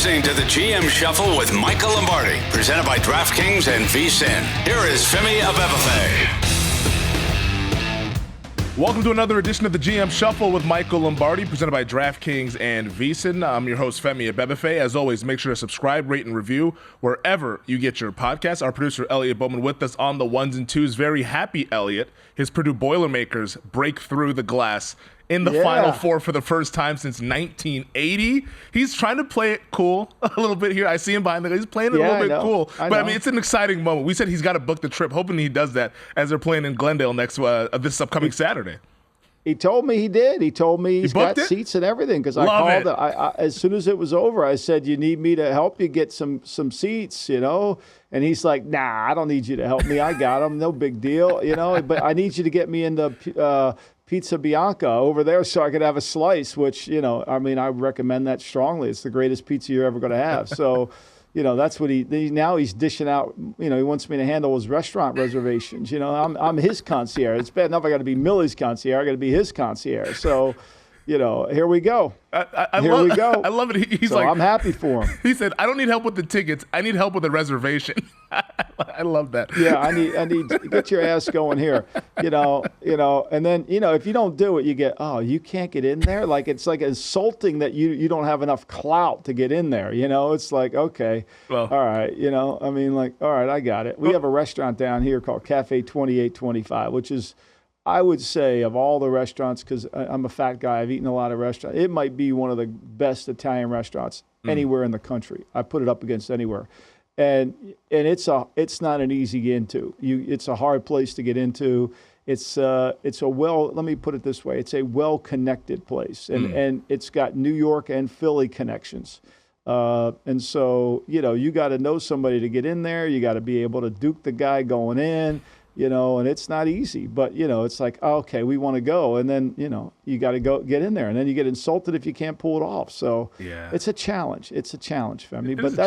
listening to the GM Shuffle with Michael Lombardi, presented by DraftKings and VSiN. Here is Femi Abebefe. Welcome to another edition of the GM Shuffle with Michael Lombardi, presented by DraftKings and VSiN. I'm your host, Femi Abebefe. As always, make sure to subscribe, rate, and review wherever you get your podcasts. Our producer, Elliot Bowman, with us on the ones and twos. Very happy, Elliot. His Purdue Boilermakers break through the glass in the Final Four for the first time since 1980. He's trying to play it cool a little bit here. I see him behind the He's playing it a little bit cool. But I mean, it's an exciting moment. We said he's got to book the trip, hoping he does that as they're playing in Glendale this upcoming Saturday. He told me he did. He told me he's got seats and everything because I called him. As soon as it was over, I said, "You need me to help you get some seats, you know?" And he's like, "Nah, I don't need you to help me. I got them. No big deal, you know. But I need you to get me into Pizza Bianca over there so I could have a slice." Which, you know, I mean, I recommend that strongly. It's the greatest pizza you're ever going to have. So. You know, that's what now he's dishing out. You know, he wants me to handle his restaurant reservations. You know, I'm his concierge. It's bad enough I got to be Millie's concierge. I got to be his concierge. So, you know, here we go. Here we go. I love it. He's so like, I'm happy for him. He said, "I don't need help with the tickets. I need help with the reservation." I love that. Yeah, I need to get your ass going here. You know, and then, you know, if you don't do it, you get, "Oh, you can't get in there." Like, it's like insulting that you don't have enough clout to get in there. You know, it's like, okay, well, all right. You know, I mean, like, all right, I got it. We have a restaurant down here called Cafe 2825, which is, I would say, of all the restaurants, because I'm a fat guy, I've eaten a lot of restaurants, it might be one of the best Italian restaurants anywhere in the country. I put it up against anywhere. And it's not an easy get into. It's a hard place to get into. It's a let me put it this way, it's a well-connected place. And it's got New York and Philly connections. And so, you know, you got to know somebody to get in there. You got to be able to duke the guy going in. You know, and it's not easy, but, you know, it's like, oh, okay, we want to go. And then, you know, you got to go get in there. And then you get insulted if you can't pull it off. So it's a challenge. It's a challenge, Femi. But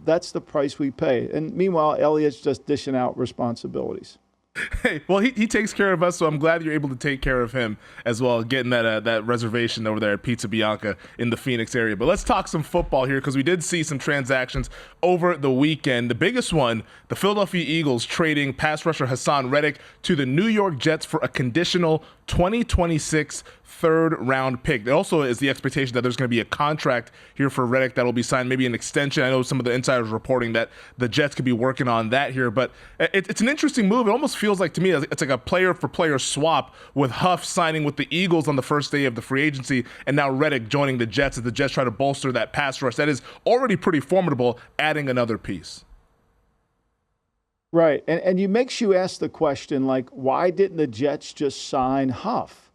that's the price we pay. And meanwhile, Elliot's just dishing out responsibilities. Hey, well, he takes care of us, so I'm glad you're able to take care of him as well, getting that reservation over there at Pizza Bianca in the Phoenix area. But let's talk some football here, because we did see some transactions over the weekend. The biggest one, the Philadelphia Eagles trading pass rusher Haason Reddick to the New York Jets for a conditional 2026 third-round pick. There also is the expectation that there's going to be a contract here for Reddick that will be signed, maybe an extension. I know some of the insiders reporting that the Jets could be working on that here, but it's an interesting move. It almost feels like, to me, it's like a player-for-player swap, with Huff signing with the Eagles on the first day of the free agency, and now Reddick joining the Jets as the Jets try to bolster that pass rush that is already pretty formidable, adding another piece. Right, and it makes you ask the question, like, why didn't the Jets just sign Huff?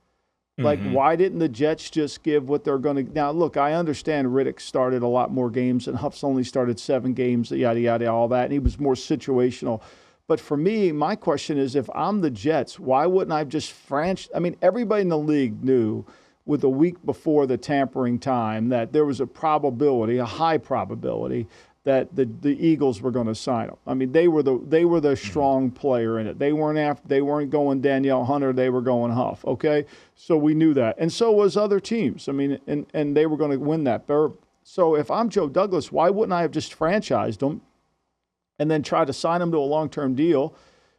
Like, why didn't the Jets just give what they're going to – now, look, I understand Reddick started a lot more games and Huff's only started 7 games, yada, yada, all that, and he was more situational. But for me, my question is, if I'm the Jets, why wouldn't I just I mean, everybody in the league knew with a week before the tampering time that there was a high probability, that the Eagles were going to sign him. I mean, they were the strong player in it. They weren't going Danielle Hunter. They were going Huff. Okay, so we knew that, and so was other teams. I mean, and they were going to win that. So if I'm Joe Douglas, why wouldn't I have just franchised him, and then try to sign him to a long-term deal?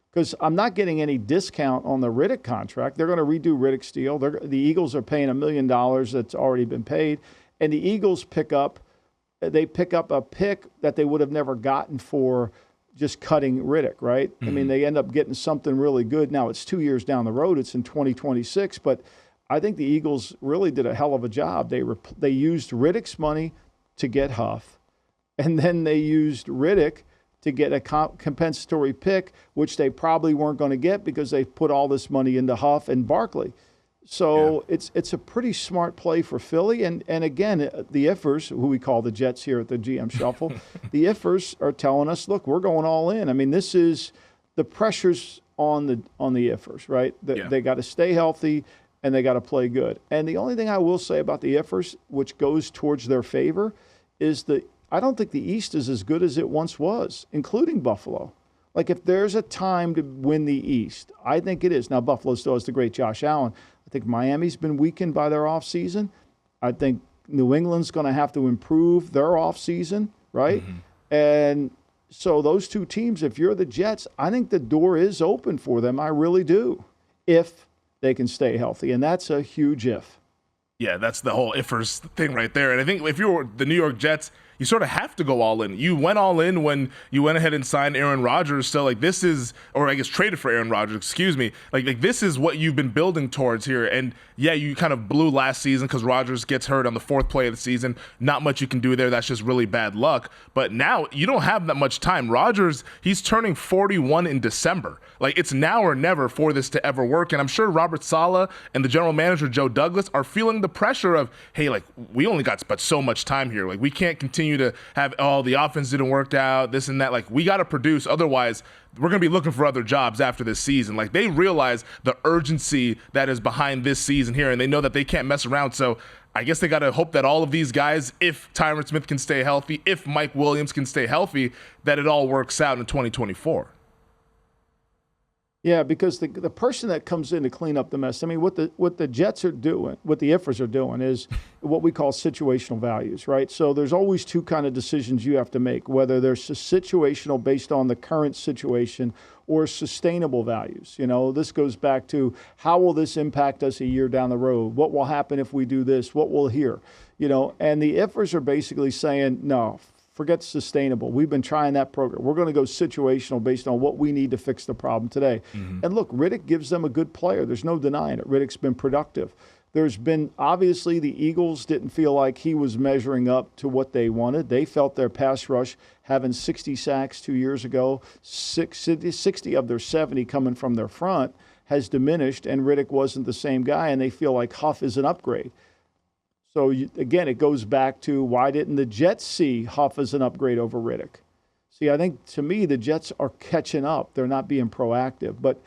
Because I'm not getting any discount on the Reddick contract. They're going to redo Reddick's deal. The Eagles are paying $1 million that's already been paid, and the Eagles pick up a pick that they would have never gotten for just cutting Reddick, right? I mean, they end up getting something really good. Now, it's 2 years down the road. It's in 2026. But I think the Eagles really did a hell of a job. They used Reddick's money to get Huff, and then they used Reddick to get a compensatory pick, which they probably weren't going to get because they put all this money into Huff and Barkley. So it's a pretty smart play for Philly. And again, the Iffers, who we call the Jets here at the GM Shuffle, the Iffers are telling us, look, we're going all in. I mean, this is the pressure's on the Iffers, right? They got to stay healthy and they got to play good. And the only thing I will say about the Iffers, which goes towards their favor, is I don't think the East is as good as it once was, including Buffalo. Like, if there's a time to win the East, I think it is. Now, Buffalo still has the great Josh Allen. I think Miami's been weakened by their offseason. I think New England's going to have to improve their offseason, right? And so those two teams, if you're the Jets, I think the door is open for them. I really do, if they can stay healthy. And that's a huge if. Yeah, that's the whole ifers thing right there. And I think if you're the New York Jets, you sort of have to go all in. You went all in when you went ahead and signed Aaron Rodgers. So, like, this is, or I guess traded for Aaron Rodgers, excuse me. Like this is what you've been building towards here. And, yeah, you kind of blew last season because Rodgers gets hurt on the fourth play of the season. Not much you can do there. That's just really bad luck. But now you don't have that much time. Rodgers, he's turning 41 in December. Like, it's now or never for this to ever work. And I'm sure Robert Saleh and the general manager, Joe Douglas, are feeling the pressure of, hey, like, we only got but so much time here. Like, we can't continue to have, the offense didn't work out, this and that. Like, we got to produce. Otherwise, we're going to be looking for other jobs after this season. Like, they realize the urgency that is behind this season here, and they know that they can't mess around. So I guess they got to hope that all of these guys, if Tyron Smith can stay healthy, if Mike Williams can stay healthy, that it all works out in 2024. Yeah, because the person that comes in to clean up the mess, I mean, what the Jets are doing, what the IFers are doing is what we call situational values, right? So there's always two kind of decisions you have to make, whether they're situational based on the current situation or sustainable values. You know, this goes back to how will this impact us a year down the road? What will happen if we do this? What will hear? You know, and the IFers are basically saying, no, forget sustainable. We've been trying that program. We're going to go situational based on what we need to fix the problem today. And look, Reddick gives them a good player. There's no denying it. Reddick's been productive. There's been, obviously, the Eagles didn't feel like he was measuring up to what they wanted. They felt their pass rush, having 60 sacks 2 years ago, 60 of their 70 coming from their front, has diminished, and Reddick wasn't the same guy, and they feel like Huff is an upgrade. So, again, it goes back to why didn't the Jets see Huff as an upgrade over Reddick? See, I think, to me, the Jets are catching up. They're not being proactive. But,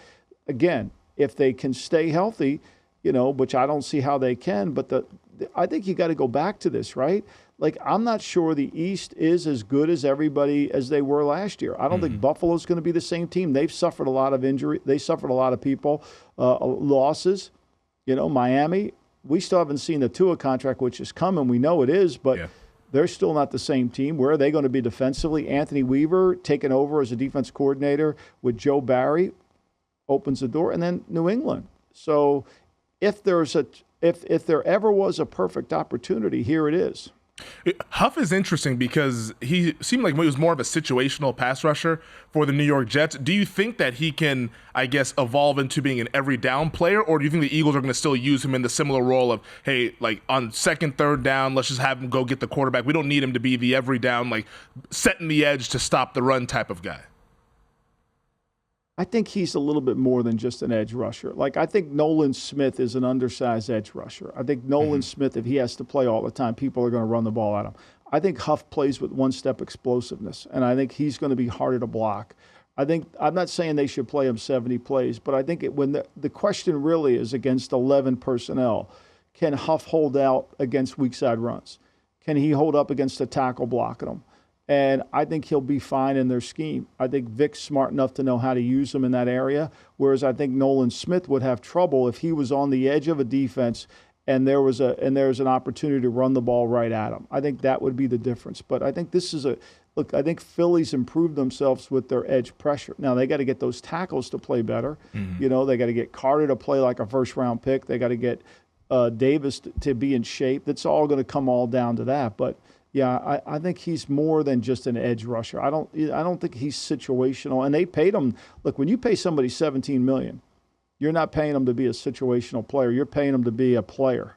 again, if they can stay healthy, you know, which I don't see how they can, but I think you got to go back to this, right? Like, I'm not sure the East is as good as everybody as they were last year. I don't think Buffalo's going to be the same team. They've suffered a lot of injury. They suffered a lot of people, losses. You know, Miami, we still haven't seen the Tua contract, which is coming. We know it is, but they're still not the same team. Where are they going to be defensively? Anthony Weaver taking over as a defense coordinator with Joe Barry opens the door, and then New England. So if there ever was a perfect opportunity, here it is. Huff is interesting because he seemed like he was more of a situational pass rusher for the New York Jets. Do you think that he can, I guess, evolve into being an every down player, or do you think the Eagles are going to still use him in the similar role of, hey, like on second, third down, let's just have him go get the quarterback. We don't need him to be the every down, like setting the edge to stop the run type of guy. I think he's a little bit more than just an edge rusher. Like, I think Nolan Smith is an undersized edge rusher. I think Nolan Smith, if he has to play all the time, people are going to run the ball at him. I think Huff plays with one-step explosiveness, and I think he's going to be harder to block. I'm not saying they should play him 70 plays, but I think when the question really is against 11 personnel, can Huff hold out against weak side runs? Can he hold up against a tackle blocking him? And I think he'll be fine in their scheme. I think Vic's smart enough to know how to use him in that area, whereas I think Nolan Smith would have trouble if he was on the edge of a defense and there's an opportunity to run the ball right at him. I think that would be the difference. But I think I think Philly's improved themselves with their edge pressure. Now, they got to get those tackles to play better. You know, they got to get Carter to play like a first-round pick. They got to get Davis to be in shape. That's all going to come all down to that. But yeah, I think he's more than just an edge rusher. I don't think he's situational. And they paid him. Look, when you pay somebody $17 million, you're not paying them to be a situational player. You're paying them to be a player.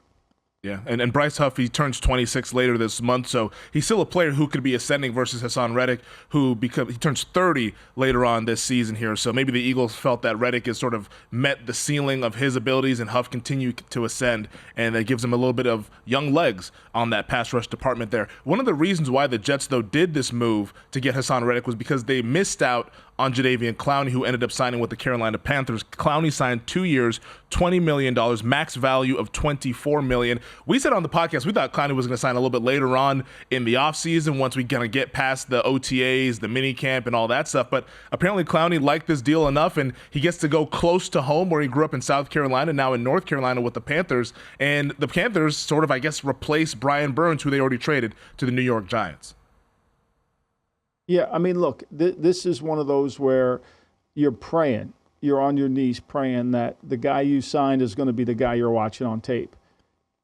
Yeah, and Bryce Huff, he turns 26 later this month, so he's still a player who could be ascending versus Haason Reddick, he turns 30 later on this season here. So maybe the Eagles felt that Reddick has sort of met the ceiling of his abilities and Huff continue to ascend, and that gives him a little bit of young legs on that pass rush department there. One of the reasons why the Jets, though, did this move to get Haason Reddick was because they missed out on Jadeveon Clowney, who ended up signing with the Carolina Panthers. Clowney signed 2 years, $20 million, max value of $24 million. We said on the podcast we thought Clowney was going to sign a little bit later on in the offseason once we kind of get past the OTAs, the mini camp, and all that stuff. But apparently Clowney liked this deal enough, and he gets to go close to home where he grew up in South Carolina, now in North Carolina with the Panthers. And the Panthers sort of, I guess, replaced Brian Burns, who they already traded to the New York Giants. Yeah, I mean, look, this is one of those where you're praying. You're on your knees praying that the guy you signed is going to be the guy you're watching on tape.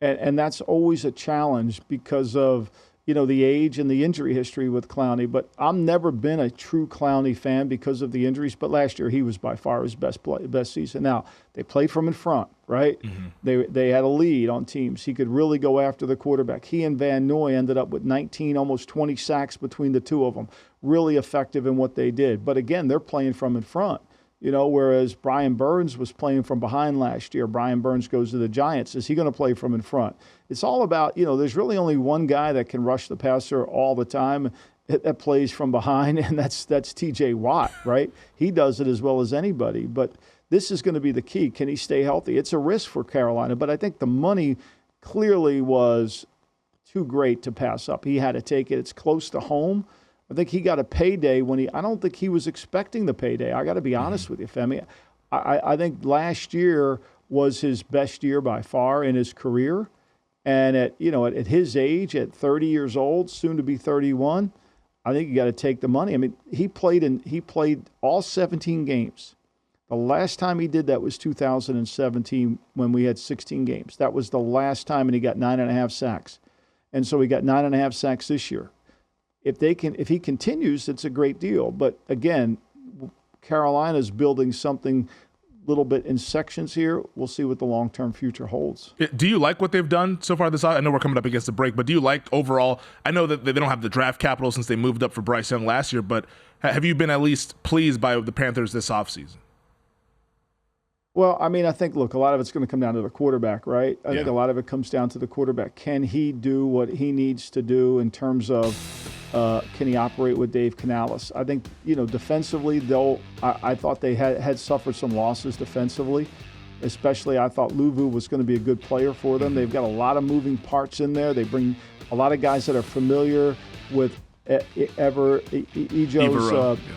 And that's always a challenge because of, the age and the injury history with Clowney. But I've never been a true Clowney fan because of the injuries. But last year he was by far his best season. Now, they played from in front, right? Mm-hmm. They had a lead on teams. He could really go after the quarterback. He and Van Noy ended up with 19, almost 20 sacks between the two of them. Really effective in what they did. But again, they're playing from in front. Whereas Brian Burns was playing from behind last year. Brian Burns goes to the Giants. Is he going to play from in front? It's all about, there's really only one guy that can rush the passer all the time that plays from behind, and that's TJ Watt, right? He does it as well as anybody. But this is going to be the key. Can he stay healthy? It's a risk for Carolina, but I think the money clearly was too great to pass up. He had to take it. It's close to home. I think he got a payday I don't think he was expecting the payday. I got to be honest with you, Femi. I think last year was his best year by far in his career. And at his age, at 30 years old, soon to be 31, I think you got to take the money. I mean, he played all 17 games. The last time he did that was 2017 when we had 16 games. That was the last time, and he got 9.5 sacks. And so he got 9.5 sacks this year. If he continues, it's a great deal. But again, Carolina's building something a little bit in sections here. We'll see what the long-term future holds. Do you like what they've done so far this? I know we're coming up against the break, but do you like overall? I know that they don't have the draft capital since they moved up for Bryce Young last year, but have you been at least pleased by the Panthers this offseason? Well, I mean, I think, look, a lot of it's going to come down to the quarterback, right? I think a lot of it comes down to the quarterback. Can he do what he needs to do in terms of can he operate with Dave Canales? I think, defensively, I thought they had suffered some losses defensively. Especially, I thought Luvu was going to be a good player for them. They've got a lot of moving parts in there. They bring a lot of guys that are familiar with Ejo's,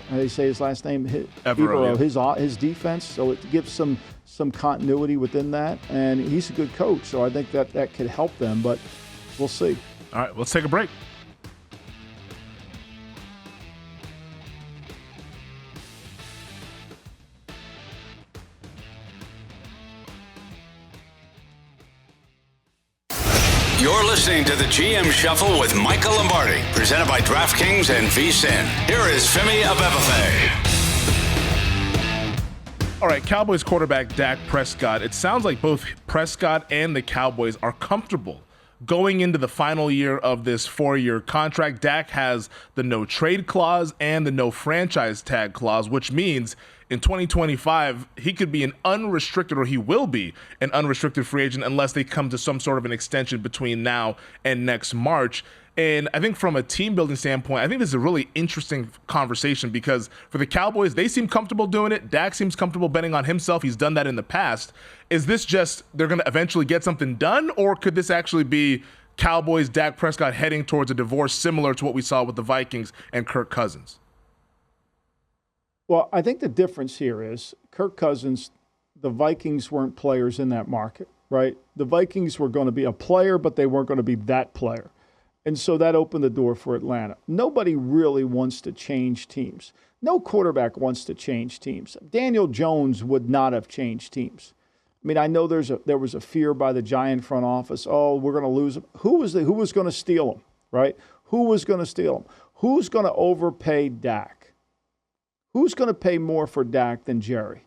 how do you say his last name? Evero, his defense. So it gives some continuity within that, and he's a good coach. So I think that could help them, but we'll see. All right, let's take a break. You're listening to the GM Shuffle with Michael Lombardi, presented by DraftKings and VSiN. Here is Femi Abebefe. All right, Cowboys quarterback Dak Prescott. It sounds like both Prescott and the Cowboys are comfortable going into the final year of this 4-year contract. Dak has the no trade clause and the no franchise tag clause, which means in 2025, he could be an unrestricted, or he will be an unrestricted free agent unless they come to some sort of an extension between now and next March. And I think from a team building standpoint, I think this is a really interesting conversation because for the Cowboys, they seem comfortable doing it. Dak seems comfortable betting on himself. He's done that in the past. Is this just they're going to eventually get something done, or could this actually be Cowboys, Dak Prescott heading towards a divorce similar to what we saw with the Vikings and Kirk Cousins? Well, I think the difference here is Kirk Cousins, the Vikings weren't players in that market, right? The Vikings were going to be a player, but they weren't going to be that player. And so that opened the door for Atlanta. Nobody really wants to change teams. No quarterback wants to change teams. Daniel Jones would not have changed teams. I mean, I know there was a fear by the Giant front office. Oh, we're going to lose him. Who was going to steal him, right? Who was going to steal him? Who's going to overpay Dak? Who's going to pay more for Dak than Jerry?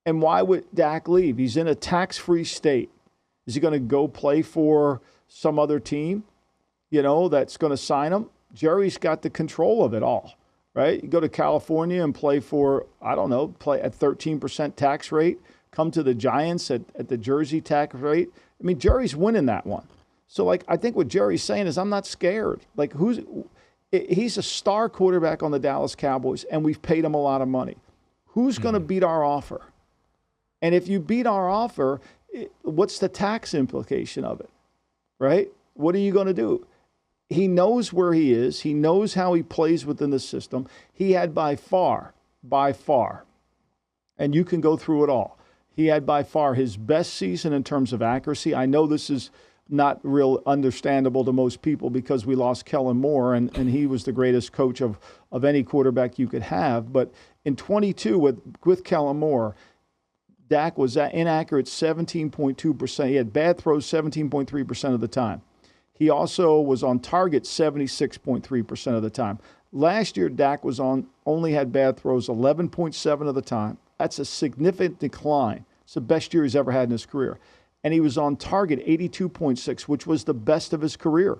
And why would Dak leave? He's in a tax-free state. Is he going to go play for some other team, that's going to sign him? Jerry's got the control of it all, right? You go to California and play for, play at 13% tax rate, come to the Giants at the Jersey tax rate. I mean, Jerry's winning that one. So, I think what Jerry's saying is I'm not scared. He's a star quarterback on the Dallas Cowboys, and we've paid him a lot of money. Who's going to beat our offer? And if you beat our offer, what's the tax implication of it, right? What are you going to do? He knows where he is. He knows how he plays within the system. He had by far, and you can go through it all, he had by far his best season in terms of accuracy. I know this is not real understandable to most people because we lost Kellen Moore, and he was the greatest coach of any quarterback you could have. But in 22 with Kellen Moore, Dak was inaccurate 17.2%. He had bad throws 17.3% of the time. He also was on target 76.3% of the time. Last year, Dak only had bad throws 11.7% of the time. That's a significant decline. It's the best year he's ever had in his career. And he was on target 82.6%, which was the best of his career.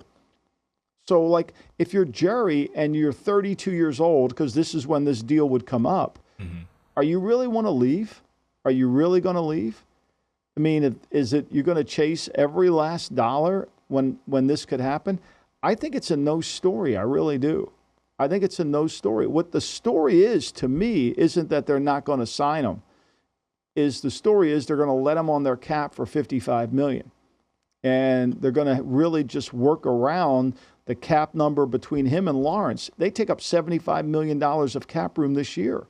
So, like, if you're Jerry and you're 32 years old, because this is when this deal would come up, are you really want to leave? Are you really going to leave? I mean, is it you're going to chase every last dollar when this could happen? I think it's a no story. I really do. I think it's a no story. What the story is, to me, isn't that they're not going to sign him. The story is they're going to let him on their cap for $55 million. And they're going to really just work around the cap number between him and Lawrence. They take up $75 million of cap room this year.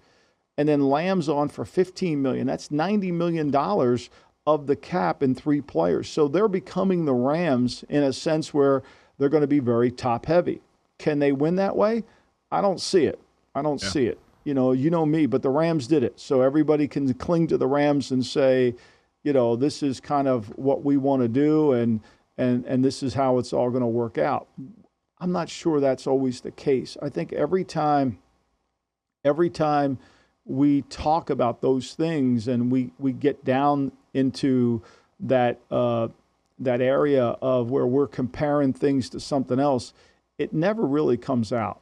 And then Lamb's on for $15 million. That's $90 million of the cap in 3 players. So they're becoming the Rams in a sense where they're going to be very top heavy. Can they win that way? I don't see it. See it. You know me, but the Rams did it. So everybody can cling to the Rams and say, this is kind of what we want to do and this is how it's all going to work out. I'm not sure that's always the case. I think every time we talk about those things and we get down into that area of where we're comparing things to something else, it never really comes out.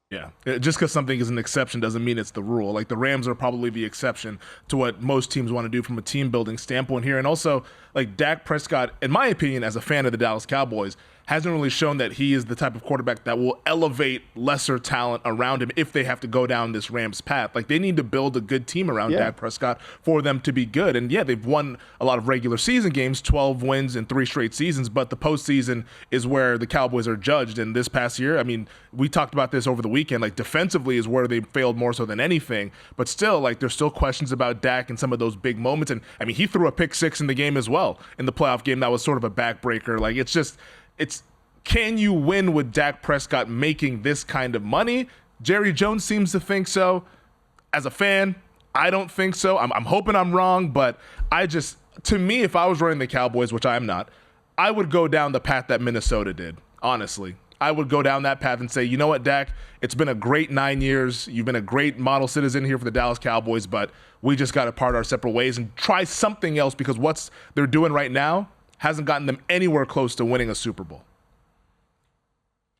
Yeah, just because something is an exception doesn't mean it's the rule. Like, the Rams are probably the exception to what most teams want to do from a team-building standpoint here. And also, like, Dak Prescott, in my opinion, as a fan of the Dallas Cowboys, hasn't really shown that he is the type of quarterback that will elevate lesser talent around him if they have to go down this Rams path. Like, they need to build a good team around Dak Prescott for them to be good. And yeah, they've won a lot of regular season games, 12 wins in 3 straight seasons, but the postseason is where the Cowboys are judged. And this past year, I mean, we talked about this over the weekend, like, defensively is where they failed more so than anything. But still, like, there's still questions about Dak and some of those big moments. And I mean, he threw a pick 6 in the game as well, in the playoff game. That was sort of a backbreaker. Like, can you win with Dak Prescott making this kind of money? Jerry Jones seems to think so. As a fan, I don't think so. I'm hoping I'm wrong, but to me, if I was running the Cowboys, which I am not, I would go down the path that Minnesota did, honestly. I would go down that path and say, you know what, Dak, it's been a great 9 years. You've been a great model citizen here for the Dallas Cowboys, but we just got to part our separate ways and try something else, because what they're doing right now hasn't gotten them anywhere close to winning a Super Bowl.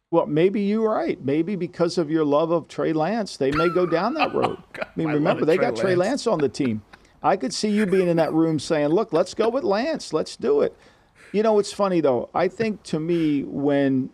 Well, maybe you're right. Maybe because of your love of Trey Lance, they may go down that road. God, I mean, remember, they got Trey Lance on the team. I could see you being in that room saying, look, let's go with Lance. Let's do it. It's funny, though. I think, to me, when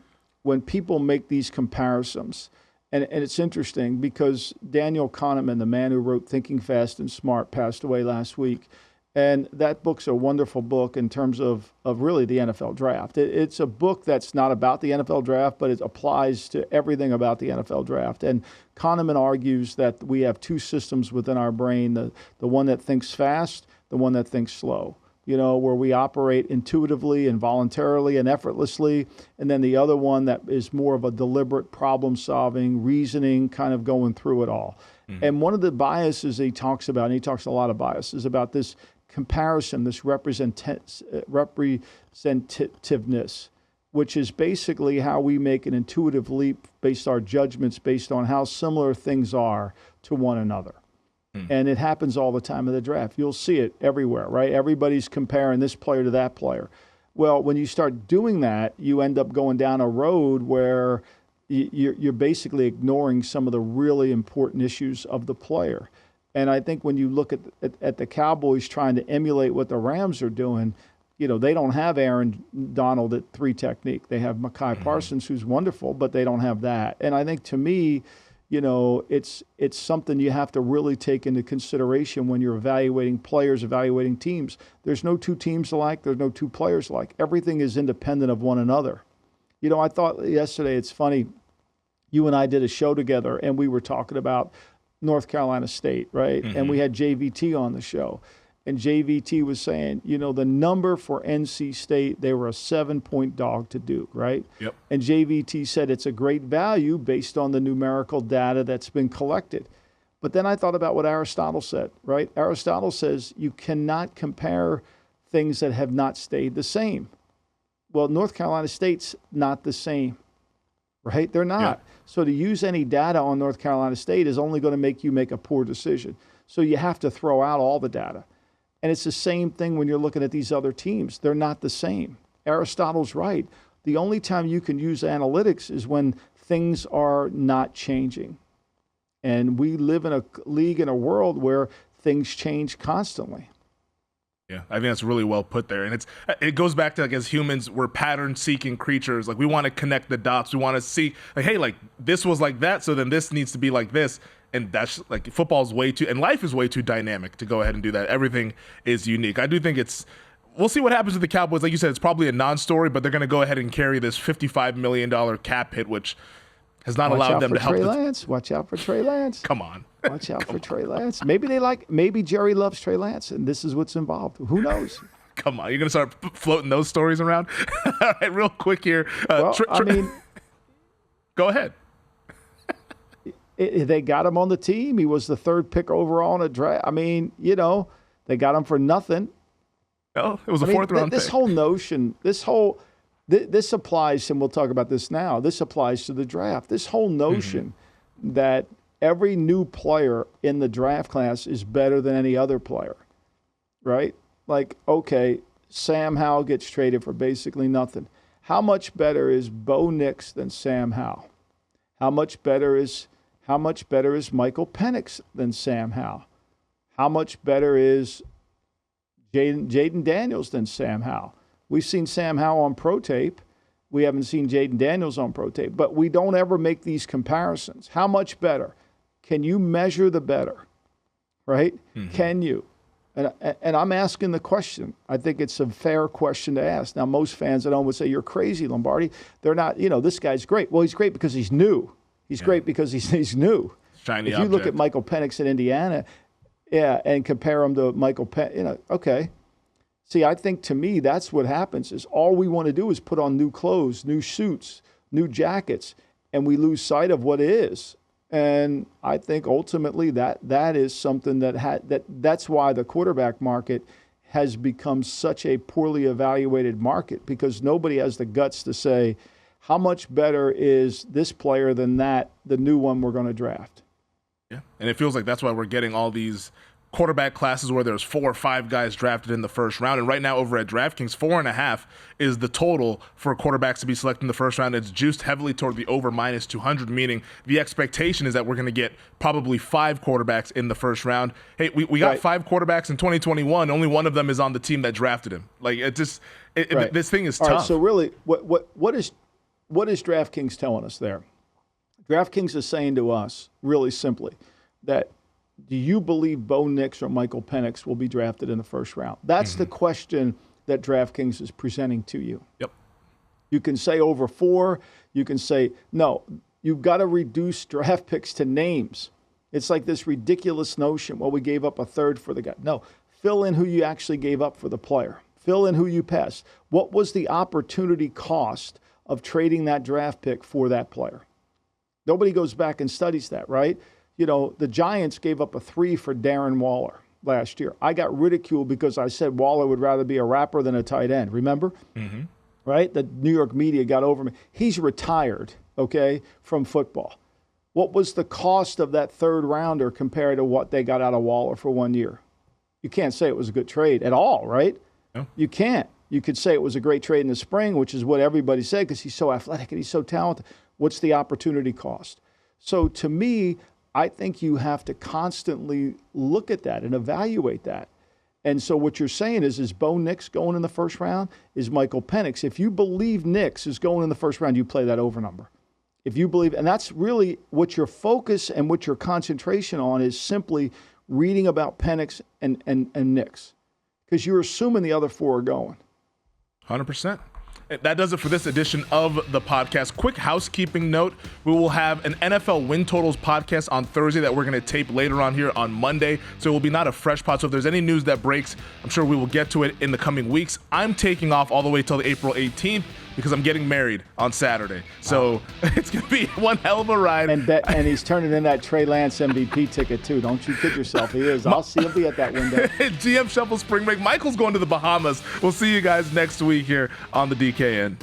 people make these comparisons, and it's interesting because Daniel Kahneman, the man who wrote Thinking Fast and Smart, passed away last week. And that book's a wonderful book in terms of really the NFL draft. It's a book that's not about the NFL draft, but it applies to everything about the NFL draft. And Kahneman argues that we have 2 systems within our brain, the one that thinks fast, the one that thinks slow, where we operate intuitively and voluntarily and effortlessly, and then the other one that is more of a deliberate problem-solving, reasoning, kind of going through it all. Mm-hmm. And one of the biases he talks about, and he talks a lot of biases about this comparison, this representativeness, which is basically how we make an intuitive leap based on our judgments based on how similar things are to one another. And it happens all the time in the draft. You'll see it everywhere, right? Everybody's comparing this player to that player. Well, when you start doing that, you end up going down a road where you're basically ignoring some of the really important issues of the player. And I think when you look at the Cowboys trying to emulate what the Rams are doing, They don't have Aaron Donald at 3 technique. They have Mekhi Parsons, who's wonderful, but they don't have that. And I think to me, it's something you have to really take into consideration when you're evaluating players, evaluating teams. There's no 2 teams alike. There's no 2 players alike. Everything is independent of one another. I thought yesterday, it's funny, you and I did a show together, and we were talking about North Carolina State, right? And we had JVT on the show. And JVT was saying, the number for NC State, they were a 7-point dog to Duke, right? Yep. And JVT said it's a great value based on the numerical data that's been collected. But then I thought about what Aristotle said, right? Aristotle says you cannot compare things that have not stayed the same. Well, North Carolina State's not the same, right? They're not. Yeah. So to use any data on North Carolina State is only going to make you make a poor decision. So you have to throw out all the data. And it's the same thing when you're looking at these other teams. They're not the same. Aristotle's right. The only time you can use analytics is when things are not changing. And we live in a league, in a world where things change constantly. Yeah, I think that's really well put there. And it goes back to, as humans, we're pattern-seeking creatures. We want to connect the dots. We want to see, hey, this was like that, so then this needs to be like this. And that's football's way too, and life is way too dynamic to go ahead and do that. Everything is unique. I do think we'll see what happens with the Cowboys. Like you said, it's probably a non-story, but they're going to go ahead and carry this $55 million cap hit, which has not allowed them to help. Watch out for Trey Lance. Come on. Watch out for Trey Lance. Maybe Jerry loves Trey Lance, and this is what's involved. Who knows? Come on. You're going to start floating those stories around? All right, real quick here. Go ahead. They got him on the team. He was the 3rd pick overall in a draft. They got him for nothing. No, it was a 4th round pick. This whole notion, this applies, and we'll talk about this now. This applies to the draft. This whole notion that every new player in the draft class is better than any other player, right? Okay, Sam Howell gets traded for basically nothing. How much better is Bo Nix than Sam Howell? How much better is Michael Penix than Sam Howell? How much better is Jaden Daniels than Sam Howell? We've seen Sam Howell on pro tape. We haven't seen Jaden Daniels on pro tape, but we don't ever make these comparisons. How much better? Can you measure the better, right? Can you? And I'm asking the question. I think it's a fair question to ask. Now, most fans at home would say, you're crazy, Lombardi. They're not, this guy's great. Well, he's great because he's new. He's great because he's new. Shiny if you look at Michael Penix in Indiana, and compare him to Michael Penix, okay. See, I think to me that's what happens is all we want to do is put on new clothes, new suits, new jackets, and we lose sight of what is. And I think ultimately that is something that's why the quarterback market has become such a poorly evaluated market, because nobody has the guts to say, how much better is this player than the new one we're going to draft? Yeah, and it feels like that's why we're getting all these quarterback classes where there's 4 or 5 guys drafted in the first round. And right now over at DraftKings, 4.5 is the total for quarterbacks to be selected in the first round. It's juiced heavily toward the over -200, meaning the expectation is that we're going to get probably 5 quarterbacks in the first round. Hey, we got 5 quarterbacks in 2021. Only one of them is on the team that drafted him. This thing is tough. All right, so really, what is DraftKings telling us there? DraftKings is saying to us, really simply, that do you believe Bo Nix or Michael Penix will be drafted in the first round? That's the question that DraftKings is presenting to you. Yep. You can say over 4. You can say, no, you've got to reduce draft picks to names. It's like this ridiculous notion, well, we gave up a 3rd for the guy. No, fill in who you actually gave up for the player. Fill in who you passed. What was the opportunity cost of trading that draft pick for that player? Nobody goes back and studies that, right? The Giants gave up a 3 for Darren Waller last year. I got ridiculed because I said Waller would rather be a rapper than a tight end. Remember? Right? The New York media got over me. He's retired, okay, from football. What was the cost of that 3rd rounder compared to what they got out of Waller for 1 year? You can't say it was a good trade at all, right? No. You can't. You could say it was a great trade in the spring, which is what everybody said because he's so athletic and he's so talented. What's the opportunity cost? So to me, I think you have to constantly look at that and evaluate that. And so what you're saying is Bo Nix going in the first round? Is Michael Penix? If you believe Nix is going in the first round, you play that over number. If you believe, and that's really what your focus and what your concentration on is, simply reading about Penix and Nix, because you're assuming the other four are going. 100%. That does it for this edition of the podcast. Quick housekeeping note. We will have an NFL win totals podcast on Thursday that we're going to tape later on here on Monday. So it will be not a fresh pod. So if there's any news that breaks, I'm sure we will get to it in the coming weeks. I'm taking off all the way till April 18th because I'm getting married on Saturday. So it's going to be one hell of a ride. And he's turning in that Trey Lance MVP ticket too. Don't you kid yourself. He is. He'll be at that window. GM Shuffle Spring Break. Michael's going to the Bahamas. We'll see you guys next week here on the DKN.